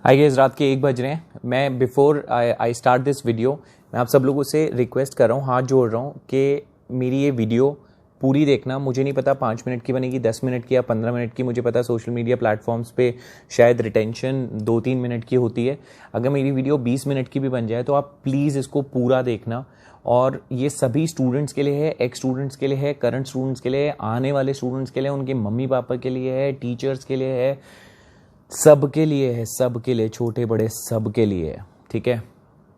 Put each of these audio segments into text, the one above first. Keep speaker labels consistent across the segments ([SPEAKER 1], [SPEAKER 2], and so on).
[SPEAKER 1] Hi guys, रात के 1 बज रहे हैं। मैं before I start this video मैं आप सब लोगों से रिक्वेस्ट कर रहा हूँ, हाथ जोड़ रहा हूँ कि मेरी ये वीडियो पूरी देखना। मुझे नहीं पता 5 मिनट की बनेगी, 10 मिनट की या 15 मिनट की। मुझे पता सोशल मीडिया प्लेटफॉर्म्स पे शायद रिटेंशन 2-3 मिनट की होती है। अगर मेरी वीडियो 20 मिनट की भी बन जाए तो आप प्लीज़ इसको पूरा देखना। और ये सभी स्टूडेंट्स के लिए है, एक्स स्टूडेंट्स के लिए है, करंट स्टूडेंट्स के लिए है, आने वाले स्टूडेंट्स के लिए, उनके मम्मी पापा के लिए है, टीचर्स के लिए है, सबके लिए है, सबके लिए, छोटे बड़े सबके लिए है। ठीक है,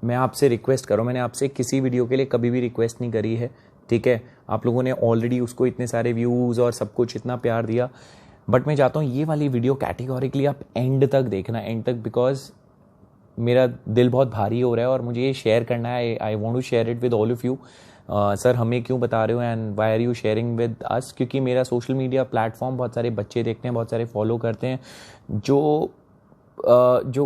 [SPEAKER 1] मैं आपसे रिक्वेस्ट कर रहा हूँ। मैंने आपसे किसी वीडियो के लिए कभी भी रिक्वेस्ट नहीं करी है। ठीक है, आप लोगों ने ऑलरेडी उसको इतने सारे व्यूज़ और सब कुछ इतना प्यार दिया, बट मैं चाहता हूँ ये वाली वीडियो कैटेगोरिकली आप एंड तक देखना, एंड तक, बिकॉज मेरा दिल बहुत भारी हो रहा है और मुझे ये शेयर करना है। I want to share it with all of you. Sir हमें क्यों बता रहे हो and why are you sharing with us? क्योंकि मेरा सोशल मीडिया प्लेटफॉर्म बहुत सारे बच्चे देखते हैं, बहुत सारे फॉलो करते हैं, जो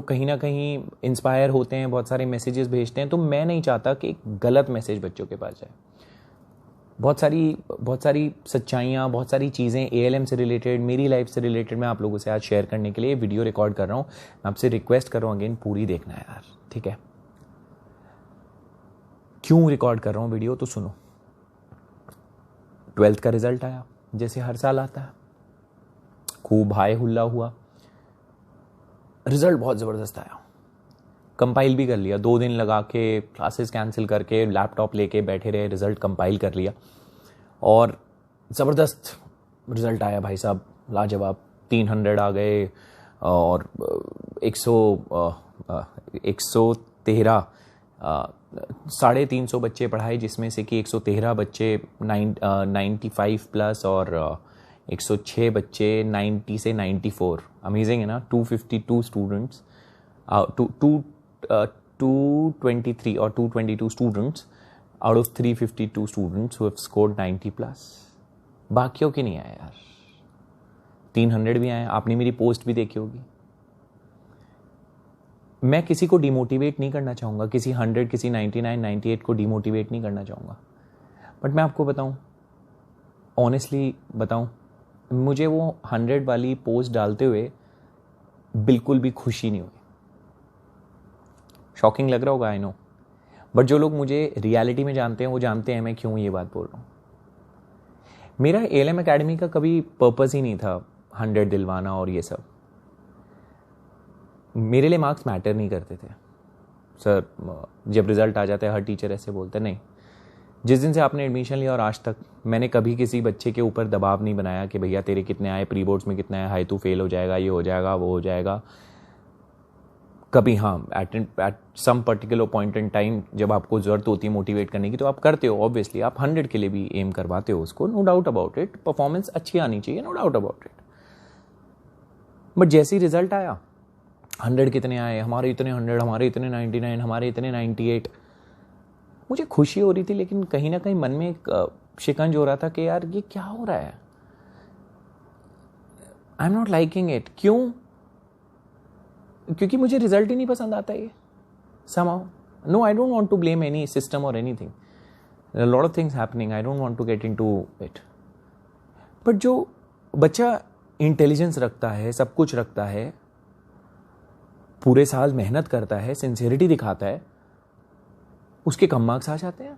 [SPEAKER 1] कहीं ना कहीं इंस्पायर होते हैं, बहुत सारे मैसेजेस भेजते हैं। तो मैं नहीं चाहता कि एक गलत मैसेज बच्चों के पास जाए। बहुत सारी सच्चाइयाँ, बहुत सारी चीज़ें एएलएम से रिलेटेड, मेरी लाइफ से रिलेटेड मैं आप लोगों से आज शेयर करने के लिए वीडियो रिकॉर्ड कर रहा हूँ। मैं आपसे रिक्वेस्ट कर रहा हूँ अगेन, पूरी देखना है यार। ठीक है, क्यों रिकॉर्ड कर रहा हूँ वीडियो तो सुनो। 12th का रिजल्ट आया, जैसे हर साल आता है, खूब हाय हुल्ला हुआ। रिजल्ट बहुत ज़बरदस्त आया, कंपाइल भी कर लिया। 2 दिन लगा के क्लासेस कैंसिल करके लैपटॉप लेके बैठे रहे, रिजल्ट कंपाइल कर लिया और ज़बरदस्त रिजल्ट आया भाई साहब, लाजवाब। 300 आ गए और 113 350 बच्चे पढ़ाए, जिसमें से कि 113 बच्चे 95 प्लस और 106 बच्चे 90 से 94। अमेजिंग है ना। 252 स्टूडेंट्स, 223 और 222 students out of 352 students who have scored 90 plus. बाकियों के नहीं आए यार, 300 भी आए। आपने मेरी पोस्ट भी देखी होगी। मैं किसी को डिमोटिवेट नहीं करना चाहूँगा, किसी 100, किसी 99, 98 को डिमोटिवेट नहीं करना चाहूँगा, बट मैं आपको बताऊँ, ऑनेस्टली बताऊँ, मुझे वो 100 वाली पोस्ट डालते हुए बिल्कुल भी खुशी नहीं हुई। शॉकिंग लग रहा होगा, आई नो, बट जो लोग मुझे रियलिटी में जानते हैं वो जानते हैं मैं क्यों ये बात बोल रहा हूँ। मेरा एएलएम एकेडमी का कभी पर्पस ही नहीं था 100 दिलवाना और ये सब। मेरे लिए मार्क्स मैटर नहीं करते थे सर। जब रिजल्ट आ जाता है हर टीचर ऐसे बोलता है। नहीं, जिस दिन से आपने एडमिशन लिया और आज तक मैंने कभी किसी बच्चे के ऊपर दबाव नहीं बनाया कि भैया तेरे कितने आए, प्री बोर्ड्स में कितने आए, हाई तू फेल हो जाएगा, ये हो जाएगा, वो हो जाएगा। कभी हाँ, at some particular point in time जब आपको ज़रूरत होती है मोटिवेट करने की तो आप करते हो। ऑब्वियसली आप 100 के लिए भी एम करवाते हो उसको, no doubt about it. Performance अच्छी आनी चाहिए, no doubt about it. But जैसे ही रिजल्ट आया, 100 कितने आए, हमारे इतने 100, हमारे इतने 99, हमारे इतने 98, मुझे खुशी हो रही थी, लेकिन कहीं ना कहीं मन में एक शिकंज हो रहा था कि यार ये क्या हो रहा है। I am not liking it. क्यों? क्योंकि मुझे रिजल्ट ही नहीं पसंद आता ये somehow. No, I don't want to blame any system or anything. There are a lot of things happening. I don't want to get into it. But जो बच्चा intelligence रखता है, सब कुछ रखता है, पूरे साल मेहनत करता है, सिंसियरिटी दिखाता है, उसके कम मार्क्स आ जाते हैं।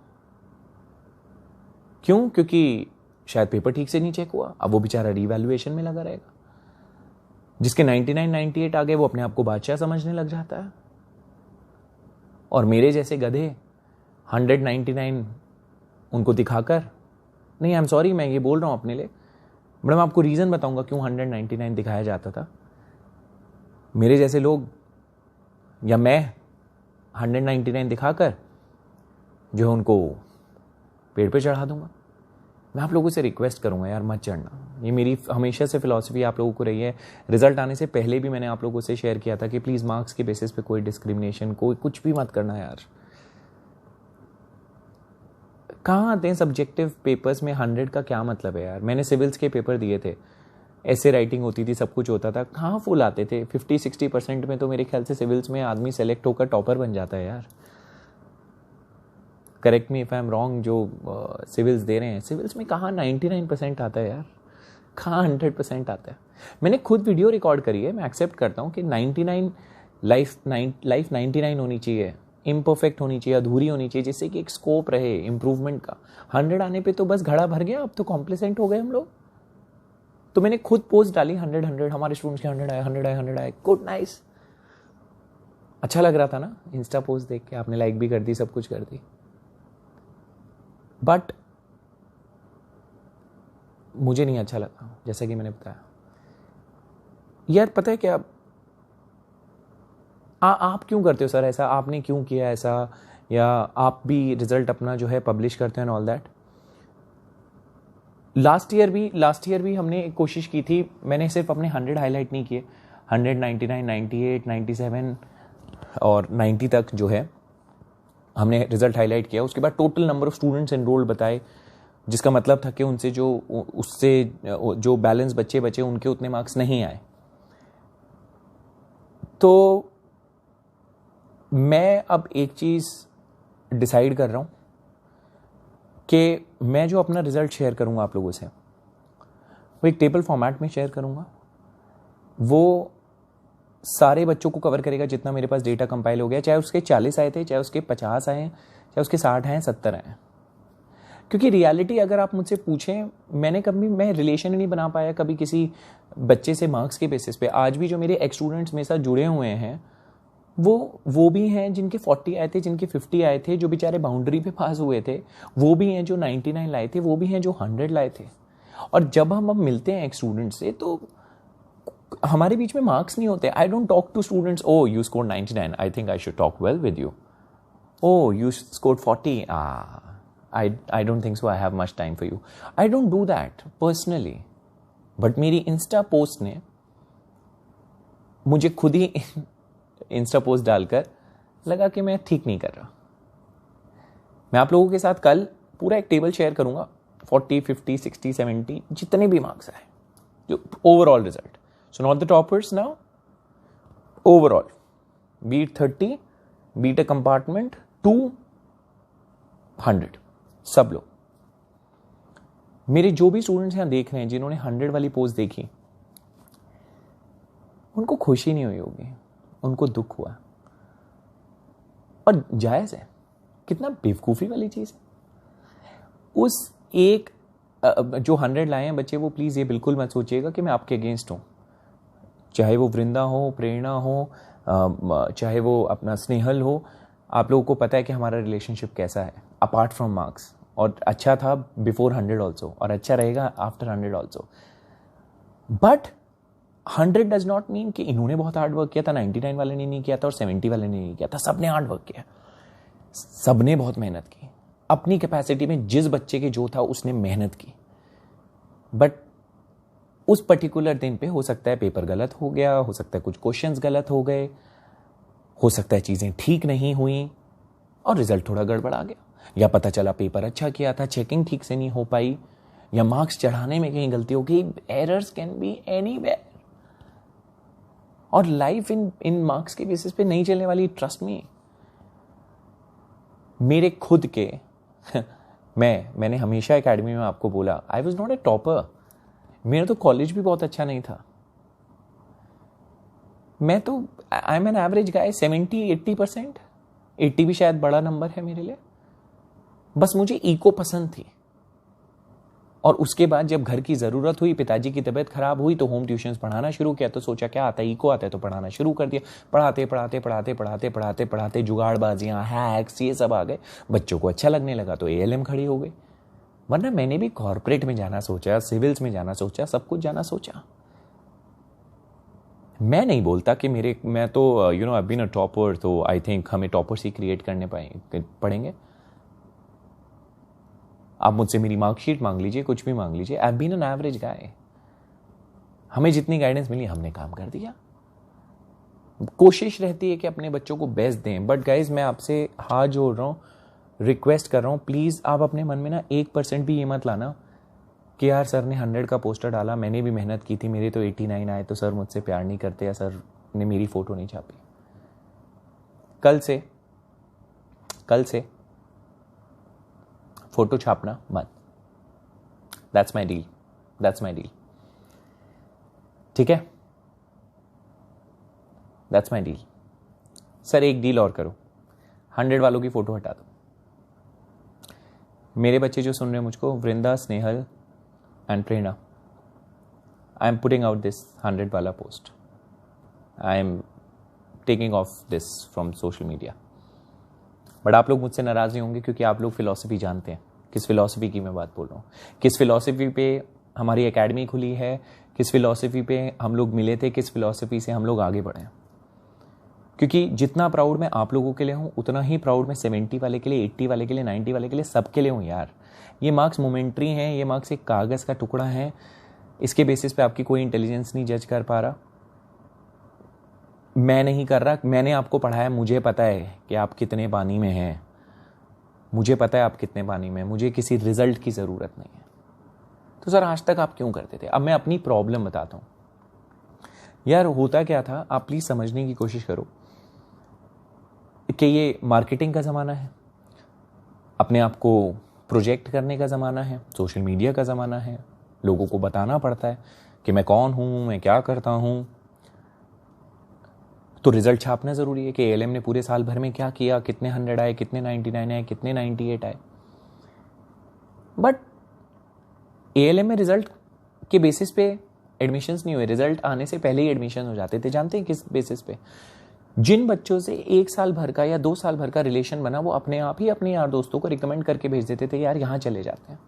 [SPEAKER 1] क्यों? क्योंकि शायद पेपर ठीक से नहीं चेक हुआ। अब वो बेचारा रीवैल्यूएशन में लगा रहेगा। जिसके 99, 98 आ गए वो अपने आप को बादशाह समझने लग जाता है, और मेरे जैसे गधे 199 उनको दिखाकर, नहीं, आई एम सॉरी, मैं ये बोल रहा हूँ अपने लिए, बट मैं आपको रीज़न बताऊंगा क्यों 199 दिखाया जाता था। मेरे जैसे लोग या मैं 199 दिखाकर जो है उनको पेड़ पे चढ़ा दूंगा। मैं आप लोगों से रिक्वेस्ट करूंगा यार, मत चढ़ना। ये मेरी हमेशा से फिलॉसफी आप लोगों को रही है। रिजल्ट आने से पहले भी मैंने आप लोगों से शेयर किया था कि प्लीज़ मार्क्स के बेसिस पे कोई डिस्क्रिमिनेशन, कोई कुछ भी मत करना यार। कहाँ आते हैं सब्जेक्टिव पेपर्स में 100 का क्या मतलब है यार। मैंने सिविल्स के पेपर दिए थे, ऐसे राइटिंग होती थी, सब कुछ होता था, कहाँ फुल आते थे। 50-60% में तो मेरे ख्याल से सिविल्स में आदमी सेलेक्ट होकर टॉपर बन जाता है यार। Correct me if I am wrong. जो सिविल्स दे रहे हैं, सिविल्स में कहाँ 99% आता है यार, कहाँ 100% आता है। मैंने खुद वीडियो रिकॉर्ड करी है, मैं एक्सेप्ट करता हूँ कि 99 लाइफ 99 होनी चाहिए, इम्परफेक्ट होनी चाहिए, अधूरी होनी चाहिए, जिससे कि एक स्कोप रहे इम्प्रूवमेंट का। 100 आने पे तो बस घड़ा भर गया, अब तो कॉम्प्लिसेंट हो गए हम लोग। तो मैंने खुद पोस्ट डाली 100 हमारे स्टूडेंट्स के 100 आए, गुड नाइस, अच्छा लग रहा था ना इंस्टा पोस्ट देख के, आपने लाइक भी कर दी, सब कुछ कर दी। बट मुझे नहीं अच्छा लगा, जैसा कि मैंने बताया। यार पता है क्या, आप क्यों करते हो सर ऐसा, आपने क्यों किया ऐसा, या आप भी रिजल्ट अपना जो है पब्लिश करते हैं and all that. Last year भी हमने कोशिश की थी, मैंने सिर्फ अपने 100 हाईलाइट नहीं किए, 100, 99, 98, 97 और 90 तक जो है हमने रिजल्ट हाईलाइट किया। उसके बाद total number of students enrolled बताए, जिसका मतलब था कि उससे जो बैलेंस बच्चे बचे उनके उतने मार्क्स नहीं आए। तो मैं अब एक चीज़ डिसाइड कर रहा हूँ कि मैं जो अपना रिजल्ट शेयर करूँगा आप लोगों से, वो एक टेबल फॉर्मेट में शेयर करूँगा। वो सारे बच्चों को कवर करेगा जितना मेरे पास डेटा कंपाइल हो गया, चाहे उसके 40 आए थे, चाहे उसके 50 आए, चाहे उसके 60 आए, 70 आए। क्योंकि रियलिटी अगर आप मुझसे पूछें, मैं रिलेशन ही नहीं बना पाया कभी किसी बच्चे से मार्क्स के बेसिस पे। आज भी जो मेरे एक्स स्टूडेंट्स मेरे साथ जुड़े हुए हैं वो भी हैं जिनके 40 आए थे, जिनके 50 आए थे, जो बेचारे बाउंड्री पे पास हुए थे। वो भी हैं जो 99 लाए थे, वो भी हैं जो 100 लाए थे। और जब हम अब मिलते हैं एक स्टूडेंट से तो हमारे बीच में मार्क्स नहीं होते। I don't talk to students, oh you score 99, I think I should talk well with you. Oh you score 40, I don't think so, I have much time for you. I don't do that personally. But मेरी Insta post ने मुझे खुद ही Insta post डालकर लगा कि मैं ठीक नहीं कर रहा। मैं आप लोगों के साथ कल पूरा एक टेबल शेयर करूंगा, 40, 50, 60, 70 जितने भी मार्क्स आए, जो overall result. So not the toppers now, overall beat 30, beat a compartment 200, सब लोग। मेरे जो भी स्टूडेंट्स यहां देख रहे हैं जिन्होंने 100 वाली पोस्ट देखी, उनको खुशी नहीं हुई होगी, उनको दुख हुआ। और जायज है, कितना बेवकूफी वाली चीज है। उस एक जो 100 लाए हैं बच्चे, वो प्लीज ये बिल्कुल मत सोचिएगा कि मैं आपके अगेंस्ट हूं। चाहे वो वृंदा हो, प्रेरणा हो, चाहे वो अपना स्नेहल हो, आप लोगों को पता है कि हमारा रिलेशनशिप कैसा है अपार्ट फ्रॉम मार्क्स। और अच्छा था बिफोर 100 ऑल्सो, और अच्छा रहेगा after 100 also. But 100 does not mean कि इन्होंने बहुत हार्ड वर्क किया था, 99 वाले ने नहीं किया था और 70 वाले ने नहीं किया था। सबने हार्ड वर्क किया, सबने बहुत मेहनत की अपनी कैपेसिटी में। जिस बच्चे के जो था उसने मेहनत की। बट उस पर्टिकुलर दिन पे हो सकता है पेपर गलत हो गया, हो सकता है कुछ क्वेश्चंस गलत हो गए, हो सकता है चीजें ठीक नहीं हुई और रिजल्ट थोड़ा गड़बड़ा गया। या पता चला पेपर अच्छा किया था, चेकिंग ठीक से नहीं हो पाई, या मार्क्स चढ़ाने में कहीं गलती हो गई। Errors can be anywhere. और लाइफ इन मार्क्स के बेसिस पे नहीं चलने वाली, ट्रस्ट मी। मेरे खुद के मैंने हमेशा एकेडमी में आपको बोला, I was not a topper. मेरा तो कॉलेज भी बहुत अच्छा नहीं था। मैं तो आई एम एन एवरेज गाय, 70-80%। 80 भी शायद बड़ा नंबर है मेरे लिए। बस मुझे इको पसंद थी। और उसके बाद जब घर की जरूरत हुई, पिताजी की तबीयत खराब हुई, तो होम ट्यूशंस पढ़ाना शुरू किया। तो सोचा क्या आता है, इको आता है, तो पढ़ाना शुरू कर दिया। पढ़ाते जुगाड़बाजियां, हैक्स, ये सब आ गए। बच्चों को अच्छा लगने लगा तो ALM खड़ी हो गई। वरना मैंने भी कॉर्पोरेट में जाना सोचा, सिविल्स में जाना सोचा, सब कुछ जाना सोचा। मैं नहीं बोलता कि मैं तो आई बीन अ टॉपर, तो आई थिंक हमें टॉपर्स ही क्रिएट करने पड़ेंगे। आप मुझसे मेरी मार्कशीट मांग लीजिए, कुछ भी मांग लीजिए, आई बीन एन एवरेज गाय। हमें जितनी गाइडेंस मिली हमने काम कर दिया। कोशिश रहती है कि अपने बच्चों को बेस्ट दें। बट गाइज, मैं आपसे हाथ जोड़ रहा हूं, रिक्वेस्ट कर रहा हूं, प्लीज आप अपने मन में ना 1% भी ये मत लाना कि यार सर ने 100 का पोस्टर डाला, मैंने भी मेहनत की थी, मेरे तो 89 आए, तो सर मुझसे प्यार नहीं करते, या सर ने मेरी फोटो नहीं छापी। कल से फोटो छापना मत। That's my deal. ठीक है, दैट्स माई डील। सर एक डील और करो, 100 वालों की फ़ोटो हटा दो। मेरे बच्चे जो सुन रहे हैं मुझको, Vrinda, Snehal and Prerna, I am putting out this 100 वाला post, I am taking off this from social media. But आप लोग मुझसे नाराज़ नहीं होंगे क्योंकि आप लोग फिलॉसफी जानते हैं। किस फिलॉसफी की मैं बात बोल रहा हूँ, किस फिलॉसफी पे हमारी एकेडमी खुली है, किस फिलॉसफी पे हम लोग मिले थे, किस फिलॉसफी से हम लोग आगे बढ़े हैं। क्योंकि जितना प्राउड मैं आप लोगों के लिए हूँ, उतना ही प्राउड मैं 70 वाले के लिए, 80 वाले के लिए, 90 वाले के लिए, सबके लिए हूँ यार। ये मार्क्स मोमेंट्री हैं, ये मार्क्स एक कागज़ का टुकड़ा है। इसके बेसिस पे आपकी कोई इंटेलिजेंस नहीं जज कर पा रहा। मैं नहीं कर रहा, मैंने आपको पढ़ाया, मुझे पता है कि आप कितने पानी में हैं, मुझे पता है आप कितने पानी में हैं, मुझे किसी रिजल्ट की ज़रूरत नहीं है। तो सर आज तक आप क्यों करते थे? अब मैं अपनी प्रॉब्लम बताता हूँ यार। होता क्या था, आप प्लीज़ समझने की कोशिश करो कि ये मार्केटिंग का ज़माना है, अपने आप को प्रोजेक्ट करने का ज़माना है, सोशल मीडिया का ज़माना है, लोगों को बताना पड़ता है कि मैं कौन हूँ, मैं क्या करता हूँ। तो रिजल्ट छापना ज़रूरी है कि एएलएम ने पूरे साल भर में क्या किया, कितने 100 आए, कितने 99 आए, कितने 98 आए। बट एएलएम में रिजल्ट के बेसिस पे एडमिशन्स नहीं हुए, रिजल्ट आने से पहले ही एडमिशन हो जाते थे। जानते हैं किस बेसिस पे? जिन बच्चों से 1 साल भर का या 2 साल भर का रिलेशन बना, वो अपने आप ही अपने यार दोस्तों को रिकमेंड करके भेज देते थे, यार यहाँ चले जाते हैं।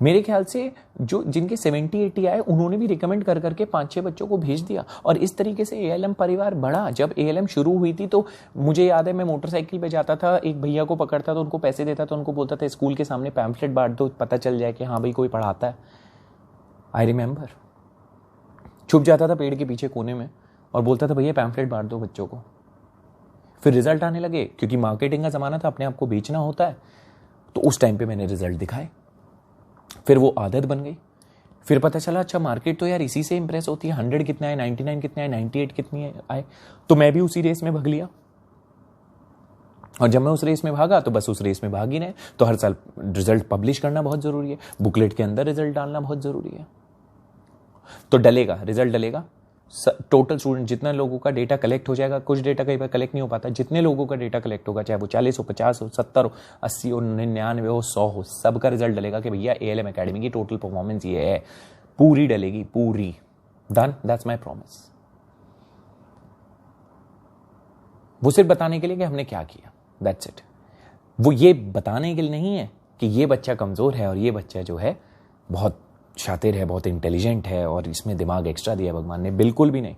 [SPEAKER 1] मेरे ख्याल से जो जिनके 70-80 आए, उन्होंने भी रिकमेंड कर करके 5-6 बच्चों को भेज दिया। और इस तरीके से एएलएम परिवार बढ़ा। जब एएलएम शुरू हुई थी तो मुझे याद है, मैं मोटरसाइकिल पे जाता था, एक भैया को पकड़ता था, उनको पैसे देता था, उनको बोलता था स्कूल के सामने पैम्फलेट बांट दो, पता चल जाए कि हाँ भाई कोई पढ़ाता है। I remember. छुप जाता था पेड़ के पीछे कोने में और बोलता था भैया पैम्फलेट बांट दो बच्चों को। फिर रिजल्ट आने लगे, क्योंकि मार्केटिंग का ज़माना था, अपने आप को बेचना होता है। तो उस टाइम पे मैंने रिजल्ट दिखाए, फिर वो आदत बन गई। फिर पता चला अच्छा मार्केट तो यार इसी से इंप्रेस होती है, 100 कितना है, 99 कितने आए, 98 कितनी आए। तो मैं भी उसी रेस में भाग लिया। और जब मैं उस रेस में भागा तो बस उस रेस में भाग ही रहे। तो हर साल रिजल्ट पब्लिश करना बहुत ज़रूरी है, बुकलेट के अंदर रिजल्ट डालना बहुत ज़रूरी है। तो डलेगा, रिजल्ट डलेगा। टोटल स्टूडेंट जितना लोगों का डेटा कलेक्ट हो जाएगा, कुछ डेटा कई बार कलेक्ट नहीं हो पाता, जितने लोगों का डेटा कलेक्ट होगा, चाहे वो 40 हो, 50 हो, 70 हो, 80 हो, 99 हो, 100 हो, सबका रिजल्ट डलेगा कि भैया एएलएम एकेडमी की टोटल परफॉर्मेंस ये है, पूरी डलेगी, पूरी। Done, that's my promise. वो सिर्फ बताने के लिए कि हमने क्या किया, दैट्स इट। वो ये बताने के लिए नहीं है कि ये बच्चा कमज़ोर है और ये बच्चा जो है बहुत शातिर है, बहुत इंटेलिजेंट है और इसमें दिमाग एक्स्ट्रा दिया भगवान ने। बिल्कुल भी नहीं।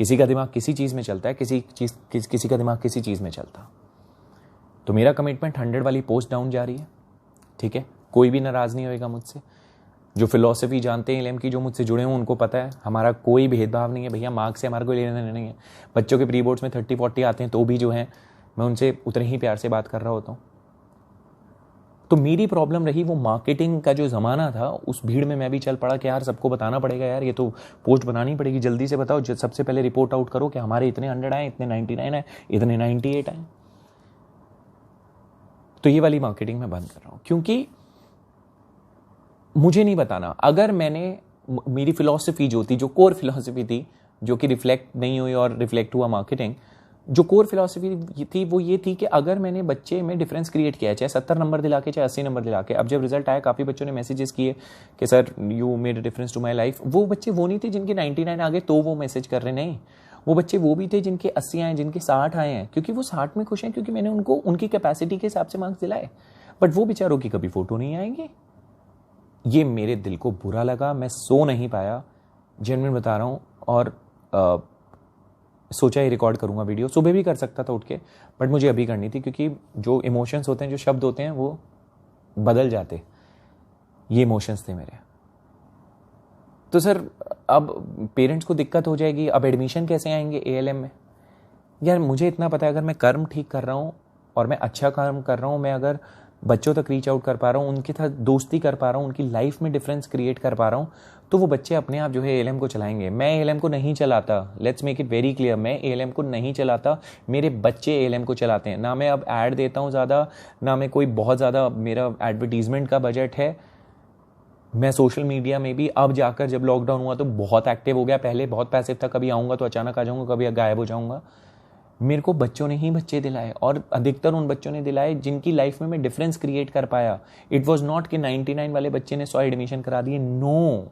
[SPEAKER 1] किसी का दिमाग किसी चीज़ में चलता है, किसी का दिमाग किसी चीज़ में चलता। तो मेरा कमिटमेंट 100 वाली पोस्ट डाउन जा रही है, ठीक है। कोई भी नाराज़ नहीं होएगा मुझसे। जो फिलॉसफी जानते हैं एएलएम की, जो मुझसे जुड़े हों, उनको पता है हमारा कोई भेदभाव नहीं है भैया। मार्क्स से हमारा कोई लेना देना नहीं है। बच्चों के प्री बोर्ड्स में 30-40 आते हैं तो भी जो है मैं उनसे उतने ही प्यार से बात कर रहा होता हूँ। तो मेरी प्रॉब्लम रही वो मार्केटिंग का जो ज़माना था, उस भीड़ में मैं भी चल पड़ा कि यार सबको बताना पड़ेगा, यार ये तो पोस्ट बनानी पड़ेगी, जल्दी से बताओ, सबसे पहले रिपोर्ट आउट करो कि हमारे इतने 100 आए, इतने 99 आए, इतने 98 आए। तो ये वाली मार्केटिंग मैं बंद कर रहा हूँ, क्योंकि मुझे नहीं बताना। अगर मैंने मेरी फिलॉसफी जो थी, जो कोर फिलॉसफी थी, जो कि रिफ्लेक्ट नहीं हुई और रिफ्लेक्ट हुआ मार्केटिंग, जो कोर फिलॉसफी थी वो ये थी कि अगर मैंने बच्चे में डिफरेंस क्रिएट किया है, चाहे 70 नंबर दिला के, चाहे 80 नंबर दिला के। अब जब रिजल्ट आया, काफ़ी बच्चों ने मैसेजेस किए कि sir you made a difference to my life. वो बच्चे वो नहीं थे जिनके 99 आ गए तो वो मैसेज कर रहे, नहीं। वो बच्चे वो भी थे जिनके 80 आए, जिनके 60 आए हैं, क्योंकि वो 60 में खुश हैं, क्योंकि मैंने उनको उनकी कैपेसिटी के हिसाब से मार्क्स दिलाए। बट वो बेचारों की कभी फोटो नहीं आएंगे। ये मेरे दिल को बुरा लगा, मैं सो नहीं पाया, जेन्युइन बता रहा हूँ। और सोचा ही रिकॉर्ड करूँगा वीडियो, सुबह भी कर सकता था उठ के, बट मुझे अभी करनी थी, क्योंकि जो इमोशंस होते हैं, जो शब्द होते हैं, वो बदल जाते। ये इमोशंस थे मेरे। तो सर अब पेरेंट्स को दिक्कत हो जाएगी, अब एडमिशन कैसे आएंगे एएलएम में? यार मुझे इतना पता है, अगर मैं कर्म ठीक कर रहा हूँ और मैं अच्छा कर्म कर रहा हूँ, मैं अगर बच्चों तक रीच आउट कर पा रहा हूँ, उनके साथ दोस्ती कर पा रहा हूँ, उनकी लाइफ में डिफरेंस क्रिएट कर पा रहा हूँ, तो वो बच्चे अपने आप जो है एएलएम को चलाएंगे। मैं एएलएम को नहीं चलाता, let's make it very clear, मैं एएलएम को नहीं चलाता, मेरे बच्चे एएलएम को चलाते हैं। ना मैं अब ऐड देता हूँ ज़्यादा, ना मैं कोई बहुत ज़्यादा मेरा एडवर्टीजमेंट का बजट है। मैं सोशल मीडिया में भी अब जाकर, जब लॉकडाउन हुआ तो बहुत एक्टिव हो गया। पहले बहुत पैसिव था, कभी आऊँगा तो अचानक आ जाऊँगा, कभी गायब हो जाऊँगा। मेरे को बच्चों ने ही बच्चे दिलाए, और अधिकतर उन बच्चों ने दिलाए जिनकी लाइफ में मैं डिफरेंस क्रिएट कर पाया. इट वॉज नॉट कि 99 वाले बच्चे ने 100 एडमिशन करा दिए. No,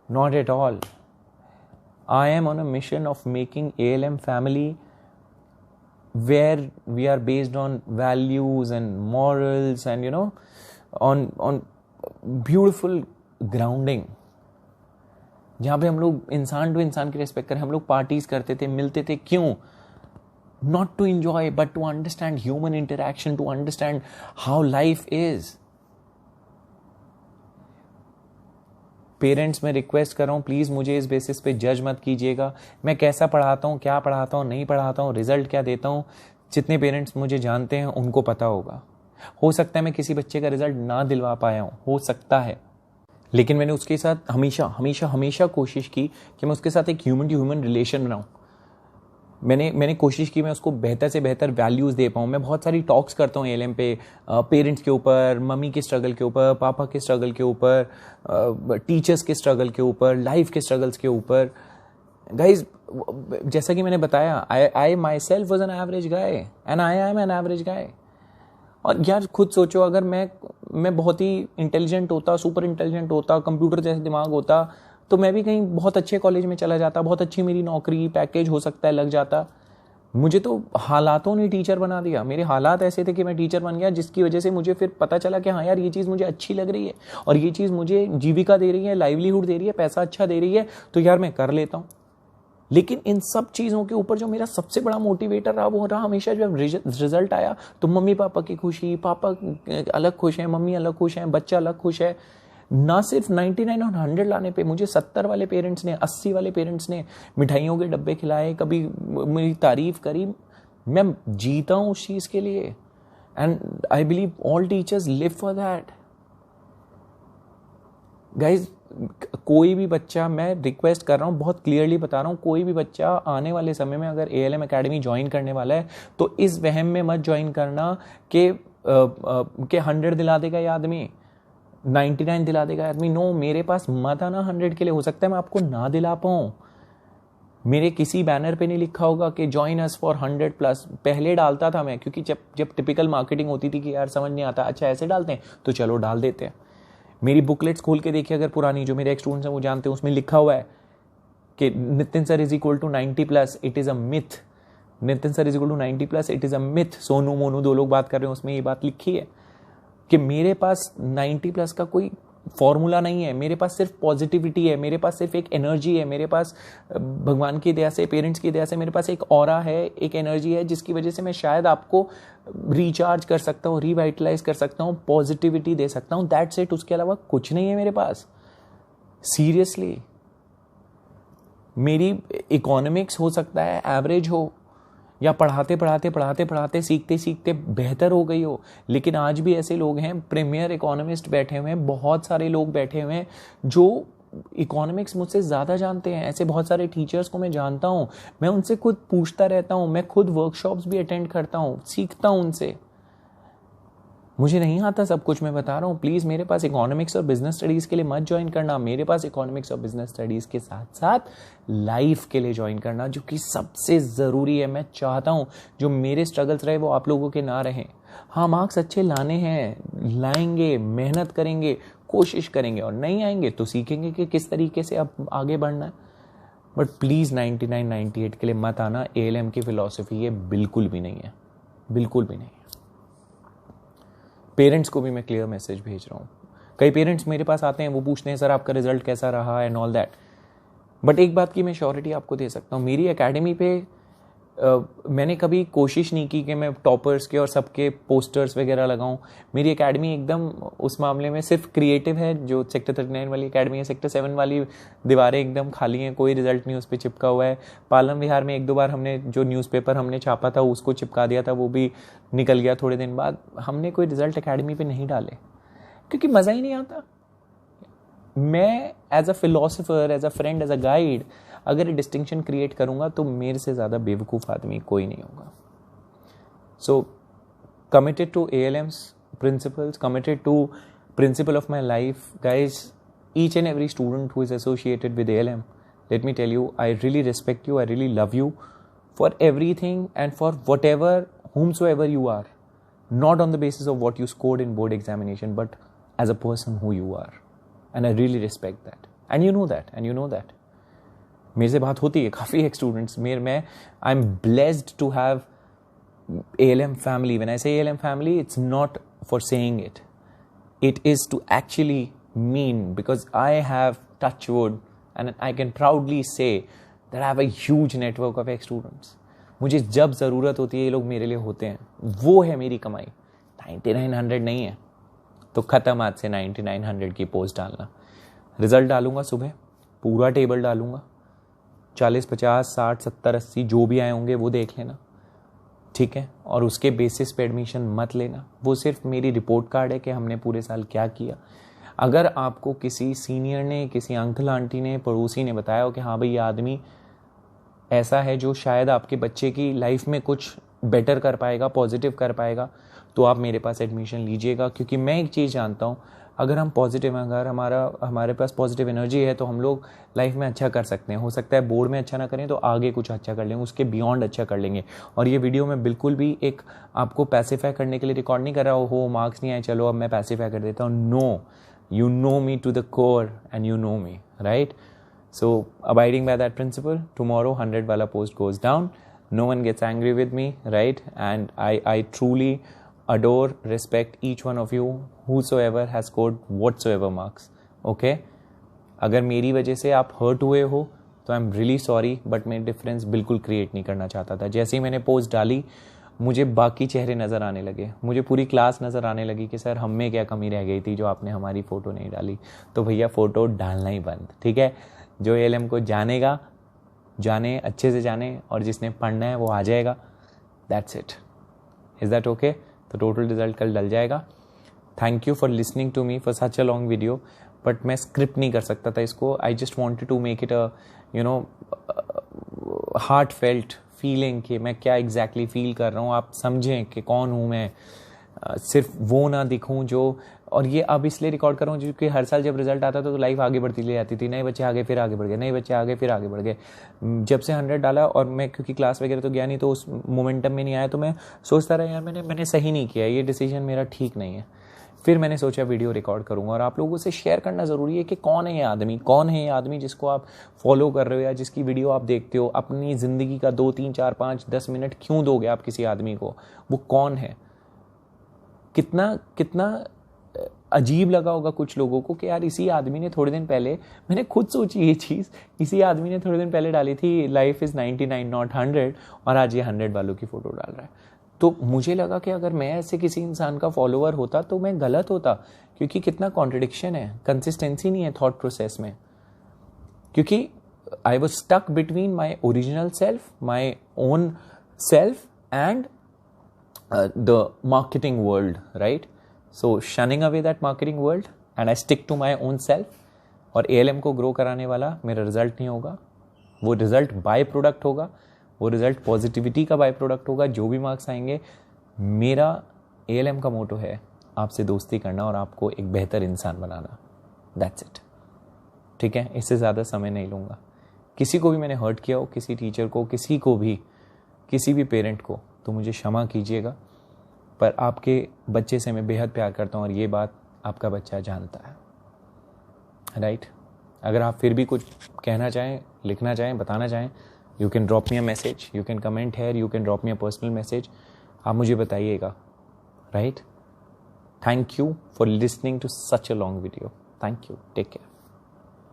[SPEAKER 1] not at all. I am on a mission of making ALM family where we are based on values and morals and on beautiful grounding, जहाँ पे हम लोग इंसान टू इंसान की रिस्पेक्ट करें. हम लोग पार्टीज करते थे, मिलते थे, क्यों? Not to enjoy but to understand human interaction, to understand how life is. Parents, मैं रिक्वेस्ट कर रहा हूँ, प्लीज़ मुझे इस बेसिस पे जज मत कीजिएगा. मैं कैसा पढ़ाता हूँ, क्या पढ़ाता हूँ, नहीं पढ़ाता हूँ, रिजल्ट क्या देता हूँ, जितने पेरेंट्स मुझे जानते हैं उनको पता होगा. हो सकता है मैं किसी बच्चे का रिजल्ट ना दिलवा पाया हूँ, हो सकता है, लेकिन मैंने उसके साथ हमेशा हमेशा हमेशा कोशिश की कि मैं उसके साथ एक ह्यूमन टू ह्यूमन रिलेशन बनाऊँ. मैंने कोशिश की मैं उसको बेहतर से बेहतर वैल्यूज़ दे पाऊँ. मैं बहुत सारी टॉक्स करता हूँ ALM पे, पेरेंट्स के ऊपर, मम्मी के स्ट्रगल के ऊपर, पापा के स्ट्रगल के ऊपर, टीचर्स के स्ट्रगल के ऊपर, लाइफ के स्ट्रगल्स के ऊपर. गाइज, जैसा कि मैंने बताया, I myself was an average guy and I am an average guy. और यार खुद सोचो, अगर मैं बहुत ही इंटेलिजेंट होता, सुपर इंटेलिजेंट होता, कंप्यूटर जैसे दिमाग होता, तो मैं भी कहीं बहुत अच्छे कॉलेज में चला जाता, बहुत अच्छी मेरी नौकरी पैकेज हो सकता है लग जाता. मुझे तो हालातों ने टीचर बना दिया. मेरे हालात ऐसे थे कि मैं टीचर बन गया, जिसकी वजह से मुझे फिर पता चला कि हाँ यार, ये चीज़ मुझे अच्छी लग रही है और ये चीज़ मुझे जीविका दे रही है, लाइवलीहुड दे रही है, पैसा अच्छा दे रही है, तो यार मैं कर लेता हूँ. लेकिन इन सब चीज़ों के ऊपर जो मेरा सबसे बड़ा मोटिवेटर रहा, वो रहा हमेशा जब रिजल्ट आया तो मम्मी पापा की खुशी. पापा अलग खुश हैं, मम्मी अलग खुश हैं, बच्चा अलग खुश है. ना सिर्फ 99 और 100 लाने पे, मुझे 70 वाले पेरेंट्स ने, 80 वाले पेरेंट्स ने मिठाइयों के डब्बे खिलाए, कभी मेरी तारीफ करी. मैं जीता हूँ उस चीज़ के लिए, and I believe all teachers live for that. Guys, कोई भी बच्चा, मैं रिक्वेस्ट कर रहा हूँ, बहुत क्लियरली बता रहा हूँ, कोई भी बच्चा आने वाले समय में अगर ALM एकेडमी ज्वाइन करने वाला है तो इस वहम में मत ज्वाइन करना कि 100 दिला देगा ये आदमी, 99 दिला देगा आदमी. नो, मेरे पास मत आना 100 के लिए. हो सकता है मैं आपको ना दिला पाऊँ. मेरे किसी बैनर पे नहीं लिखा होगा कि जॉइन अस फॉर 100+. पहले डालता था मैं, क्योंकि जब टिपिकल मार्केटिंग होती थी कि यार समझ नहीं आता, अच्छा ऐसे डालते हैं तो चलो डाल देते हैं. मेरी बुकलेट्स खोल के देखिए अगर पुरानी, जो मेरे स्टूडेंट्स हैं वो जानते हैं, उसमें लिखा हुआ है कि Nitin sir = 90+, it is a myth. Nitin sir = 90+, it is a myth. Sonu Monu 2 लोग बात कर रहे हैं, उसमें ये बात लिखी है कि मेरे पास 90+ का कोई फॉर्मूला नहीं है. मेरे पास सिर्फ पॉजिटिविटी है, मेरे पास सिर्फ एक एनर्जी है, मेरे पास भगवान की दया से, पेरेंट्स की दया से मेरे पास एक ऑरा है, एक एनर्जी है, जिसकी वजह से मैं शायद आपको रिचार्ज कर सकता हूँ, रिवाइटलाइज कर सकता हूँ, पॉजिटिविटी दे सकता हूँ. That's it. उसके अलावा कुछ नहीं है मेरे पास. सीरियसली, मेरी इकोनॉमिक्स हो सकता है एवरेज हो, या पढ़ाते पढ़ाते सीखते सीखते बेहतर हो गई हो, लेकिन आज भी ऐसे लोग हैं, प्रीमियर इकोनॉमिस्ट बैठे हुए हैं, बहुत सारे लोग बैठे हुए हैं जो इकोनॉमिक्स मुझसे ज़्यादा जानते हैं. ऐसे बहुत सारे टीचर्स को मैं जानता हूँ, मैं उनसे खुद पूछता रहता हूँ, मैं खुद वर्कशॉप्स भी अटेंड करता हूँ, सीखता हूँ उनसे. मुझे नहीं आता सब कुछ, मैं बता रहा हूँ. प्लीज़ मेरे पास इकोनॉमिक्स और बिजनेस स्टडीज़ के लिए मत ज्वाइन करना. मेरे पास इकोनॉमिक्स और बिजनेस स्टडीज़ के साथ साथ लाइफ के लिए ज्वाइन करना, जो कि सबसे ज़रूरी है. मैं चाहता हूँ जो मेरे स्ट्रगल्स रहे वो आप लोगों के ना रहें. हाँ, मार्क्स अच्छे लाने हैं, लाएंगे, मेहनत करेंगे, कोशिश करेंगे, और नहीं आएंगे तो सीखेंगे कि किस तरीके से अब आगे बढ़ना है. बट प्लीज़ 99 98 के लिए मत आना. ALM की फ़िलॉसफी ये बिल्कुल भी नहीं है, बिल्कुल भी नहीं है. पेरेंट्स को भी मैं क्लियर मैसेज भेज रहा हूँ. कई पेरेंट्स मेरे पास आते हैं, वो पूछते हैं सर आपका रिजल्ट कैसा रहा एंड ऑल दैट. बट एक बात की मैं श्योरिटी आपको दे सकता हूँ, मेरी एकेडमी पे मैंने कभी कोशिश नहीं की कि मैं टॉपर्स के और सबके पोस्टर्स वगैरह लगाऊं. मेरी एकेडमी एकदम उस मामले में सिर्फ क्रिएटिव है. जो सेक्टर 39 वाली एकेडमी है, सेक्टर 7 वाली दीवारें एकदम खाली हैं, कोई रिजल्ट नहीं उस पर चिपका हुआ है. पालम विहार में 1-2 बार हमने जो न्यूज़पेपर हमने छापा था उसको चिपका दिया था, वो भी निकल गया थोड़े दिन बाद. हमने कोई रिजल्ट एकेडमी पर नहीं डाले क्योंकि मज़ा ही नहीं आता. मैं as a philosopher, as a friend, as a guide अगर डिस्टिंक्शन क्रिएट करूंगा तो मेरे से ज़्यादा बेवकूफ़ आदमी कोई नहीं होगा. So committed to ALM's principles, committed to principle of my life, guys. Each and every student who is associated with ALM, let me tell you, I really respect you, I really love you for everything and for whatever, whomsoever you are, not on the basis of what you scored in board examination, but as a person who you are. And I really respect that. And you know that, and you know that. मेरे से बात होती है काफ़ी एक students मैं I am blessed to have ALM family. When I say ALM family, it's not for saying it. It is to actually mean, because I have touch wood and I can proudly say that I have a huge network of ex-students. मुझे जब ज़रूरत होती है ये लोग मेरे लिए होते हैं, वो है मेरी कमाई. 9900 नहीं है तो ख़त्म आज से 9900 की पोस्ट डालना. रिज़ल्ट डालूंगा सुबह, पूरा टेबल डालूंगा, 40, 50, 60, 70, 80 जो भी आए होंगे वो देख लेना, ठीक है. और उसके बेसिस पे एडमिशन मत लेना. वो सिर्फ मेरी रिपोर्ट कार्ड है कि हमने पूरे साल क्या किया. अगर आपको किसी सीनियर ने, किसी अंकल आंटी ने, पड़ोसी ने बताया हो कि हाँ भाई ये आदमी ऐसा है जो शायद आपके बच्चे की लाइफ में कुछ बेटर कर पाएगा, पॉजिटिव कर पाएगा, तो आप मेरे पास एडमिशन लीजिएगा. क्योंकि मैं एक चीज़ जानता हूँ, अगर हम पॉजिटिव हैं, अगर हमारे पास पॉजिटिव एनर्जी है तो हम लोग लाइफ में अच्छा कर सकते हैं. हो सकता है बोर्ड में अच्छा ना करें तो आगे कुछ अच्छा कर लेंगे, उसके बियॉन्ड अच्छा कर लेंगे. और ये वीडियो मैं बिल्कुल भी एक आपको पैसिफाई करने के लिए रिकॉर्ड नहीं कर रहा हो मार्क्स नहीं आए चलो अब मैं पैसिफाई कर देता हूँ. No, you know me to the core and you know me, right? So abiding by that principle, tomorrow 100 wala post goes down, no one gets angry with me, right? And I truly adore, respect each one of you whosoever has scored whatsoever marks, okay? अगर मेरी वजह से आप hurt हुए हो तो I am really sorry, but मैं difference बिल्कुल क्रिएट नहीं करना चाहता था. जैसे ही मैंने पोस्ट डाली मुझे बाकी चेहरे नज़र आने लगे, मुझे पूरी क्लास नज़र आने लगी कि सर हम में क्या कमी रह गई थी जो आपने हमारी फ़ोटो नहीं डाली. तो भैया फ़ोटो डालना ही बंद, ठीक है. जो ALM को जानेगा जाने, अच्छे से जाने, और जिसने पढ़ना है वो आ जाएगा. That's it. Is that okay? तो टोटल रिजल्ट कल डल जाएगा. Thank you for listening to me for such a long video, but मैं स्क्रिप्ट नहीं कर सकता था इसको. I just wanted to make it a heartfelt feeling कि मैं क्या एग्जैक्टली फील कर रहा हूँ, आप समझें कि कौन हूँ मैं, सिर्फ वो ना दिखूँ जो. और ये अब इसलिए रिकॉर्ड कर रहा हूँ क्योंकि हर साल जब रिजल्ट आता था तो लाइफ आगे बढ़ती ले जाती थी, नए बच्चे आगे फिर आगे बढ़ गए, नए बच्चे आगे फिर आगे बढ़ गए. जब से 100 डाला और मैं क्योंकि क्लास वगैरह तो गया नहीं तो उस मोमेंटम में नहीं आया, तो मैं सोचता रहा यार मैंने सही नहीं किया, ये डिसीजन मेरा ठीक नहीं है. फिर मैंने सोचा वीडियो रिकॉर्ड करूंगा और आप लोगों से शेयर करना ज़रूरी है कि कौन है ये आदमी, कौन है ये आदमी जिसको आप फॉलो कर रहे हो या जिसकी वीडियो आप देखते हो. अपनी ज़िंदगी का 2, 3, 4, 5, 10 मिनट क्यों दोगे आप किसी आदमी को? वो कौन है? कितना अजीब लगा होगा कुछ लोगों को कि यार इसी आदमी ने थोड़े दिन पहले, मैंने खुद सोची ये चीज़, इसी आदमी ने थोड़े दिन पहले डाली थी लाइफ इज़ 99 नॉट 100 और आज ये 100 वालों की फ़ोटो डाल रहा है. तो मुझे लगा कि अगर मैं ऐसे किसी इंसान का फॉलोअर होता तो मैं गलत होता, क्योंकि कितना कॉन्ट्रडिक्शन है, कंसिस्टेंसी नहीं है थॉट प्रोसेस में. क्योंकि I was stuck between my original self, my own self and the marketing world, right? So shunning away that marketing world and I stick to my own self. और ALM को grow कराने वाला मेरा result नहीं होगा, वो result by product होगा, वो रिजल्ट पॉजिटिविटी का बाय प्रोडक्ट होगा. जो भी मार्क्स आएंगे, मेरा ALM का मोटो है आपसे दोस्ती करना और आपको एक बेहतर इंसान बनाना. दैट्स इट, ठीक है? इससे ज़्यादा समय नहीं लूँगा. किसी को भी मैंने हर्ट किया हो, किसी टीचर को, किसी को भी, किसी भी पेरेंट को, तो मुझे क्षमा कीजिएगा. पर आपके बच्चे से मैं बेहद प्यार करता हूँ और ये बात आपका बच्चा जानता है, राइट? अगर आप फिर भी कुछ कहना चाहें, लिखना चाहें, बताना चाहें, you can drop me a message, you can comment here, you can drop me a personal message. आप मुझे बताइएगा, right? Thank you for listening to such a long video. Thank you. Take care.